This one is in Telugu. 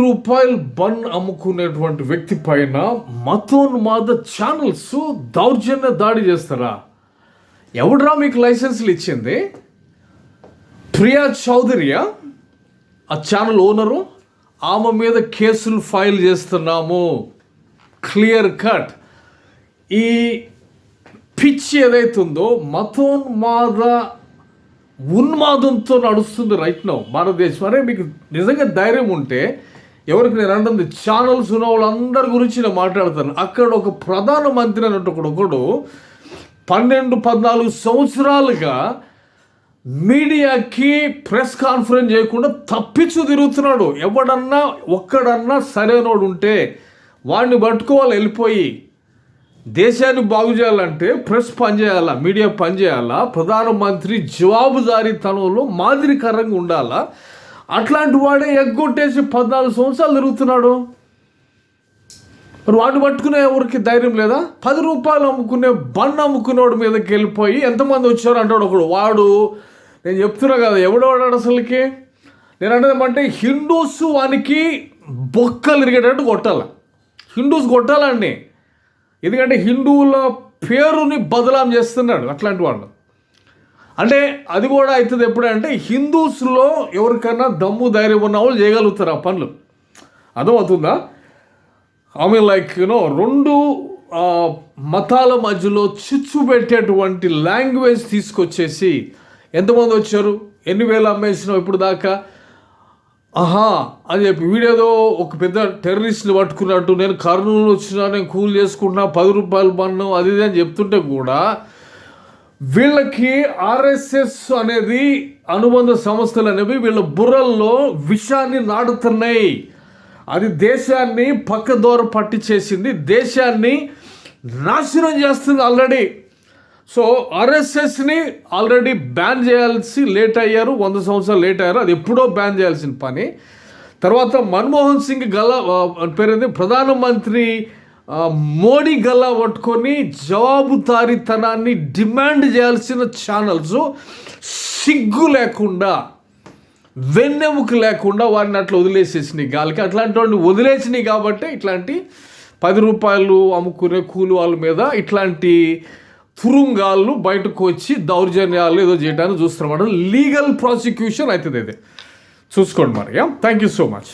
రూపాయలు బన్ అమ్ముకునేటువంటి వ్యక్తి పైన మతోన్మాద ఛానల్స్ దౌర్జన్య దాడి చేస్తారా? ఎవడరా మీకు లైసెన్సులు ఇచ్చింది? ప్రియా చౌదరియా ఆ ఛానల్ ఓనరు? ఆమె మీద కేసులు ఫైల్ చేస్తున్నాము. Clear cut. ఈ పిచ్చి ఏదైతుందో మతోన్మాద ఉన్మాదంతో నడుస్తుంది రైట్ నౌ భారతదేశం. అరే మీకు నిజంగా ధైర్యం ఉంటే, ఎవరికి నేను అంటుంది ఛానల్స్ ఉన్న వాళ్ళందరి గురించి నేను మాట్లాడతాను. అక్కడ ఒక ప్రధానమంత్రి అన్నట్టు ఒకడు 12-14 సంవత్సరాలుగా మీడియాకి ప్రెస్ కాన్ఫరెన్స్ చేయకుండా తప్పించు తిరుగుతున్నాడు. ఒక్కడన్నా సరైనోడు ఉంటే వాడిని పట్టుకోవాలి. వెళ్ళిపోయి దేశాన్ని బాగు చేయాలంటే ప్రెస్ పనిచేయాలా, మీడియా పనిచేయాలా, ప్రధానమంత్రి జవాబుదారీతనంలో మాదిరికరంగా ఉండాలా. అట్లాంటి వాడే ఎగ్గొట్టేసి 14 సంవత్సరాలు తిరుగుతున్నాడు. మరి వాడిని పట్టుకునే ఎవరికి ధైర్యం లేదా? రూపాయలు అమ్ముకునే బన్ అమ్ముకునేవాడి మీదకి వెళ్ళిపోయి ఎంతమంది వచ్చారు అంటాడు ఒకడు. వాడు నేను చెప్తున్నా కదా, ఎవడవాడాడు అసలుకి? నేను అంటే హిందూస్ వానికి బొక్కలు ఇరిగేటట్టు కొట్టాలి. హిందూస్ కొట్టాలండి. ఎందుకంటే హిందువుల పేరుని బదలాం చేస్తున్నాడు అట్లాంటి వాళ్ళు. అంటే అది కూడా అవుతుంది ఎప్పుడంటే హిందూస్లో ఎవరికైనా దమ్ము ధైర్యం ఉన్న వాళ్ళు చేయగలుగుతారు ఆ పనులు. అర్థమవుతుందా? లైక్ రెండు మతాల మధ్యలో చిచ్చు పెట్టేటువంటి లాంగ్వేజ్ తీసుకొచ్చేసి ఎంతమంది వచ్చారు, ఎన్ని వేలు అమ్మేసినావు ఇప్పుడు దాకా అని చెప్పి వీడేదో ఒక పెద్ద టెర్రరిస్ట్ని పట్టుకున్నట్టు, నేను కర్నూలు వచ్చినా, నేను కూల్ చేసుకుంటున్నా, 10 రూపాయలు పన్ను అది ఇది అని చెప్తుంటే కూడా వీళ్ళకి ఆర్ఎస్ఎస్ అనేది అనుబంధ సంస్థలు అనేవి వీళ్ళ బుర్రల్లో విషాన్ని నాడుతున్నాయి. అది దేశాన్ని పక్కదోర పట్టించేసింది, దేశాన్ని నాశనం చేస్తుంది ఆల్రెడీ. సో ఆర్ఎస్ఎస్ని ఆల్రెడీ బ్యాన్ చేయాల్సి లేట్ అయ్యారు, 100 సంవత్సరాలు లేట్ అయ్యారు. అది ఎప్పుడో బ్యాన్ చేయాల్సిన పని. తర్వాత మన్మోహన్ సింగ్ పేరుంది ప్రధానమంత్రి మోడీ గల్లా పట్టుకొని జవాబుదారీతనాన్ని డిమాండ్ చేయాల్సిన ఛానల్స్ సిగ్గు లేకుండా, వెన్నెముక లేకుండా వారిని అట్లా వదిలేసేసినాయి గాలికి. అట్లాంటి వాడిని వదిలేసినాయి కాబట్టి ఇట్లాంటి 10 రూపాయలు అమ్ముకునే కూలి వాళ్ళ మీద ఇట్లాంటి తురుంగాళ్ళు బయటకు వచ్చి దౌర్జన్యాలు ఏదో చేయడానికి చూస్తున్నమాట. లీగల్ ప్రాసిక్యూషన్ అవుతుంది. ఇది చూసుకోండి మరి. Thank you so much.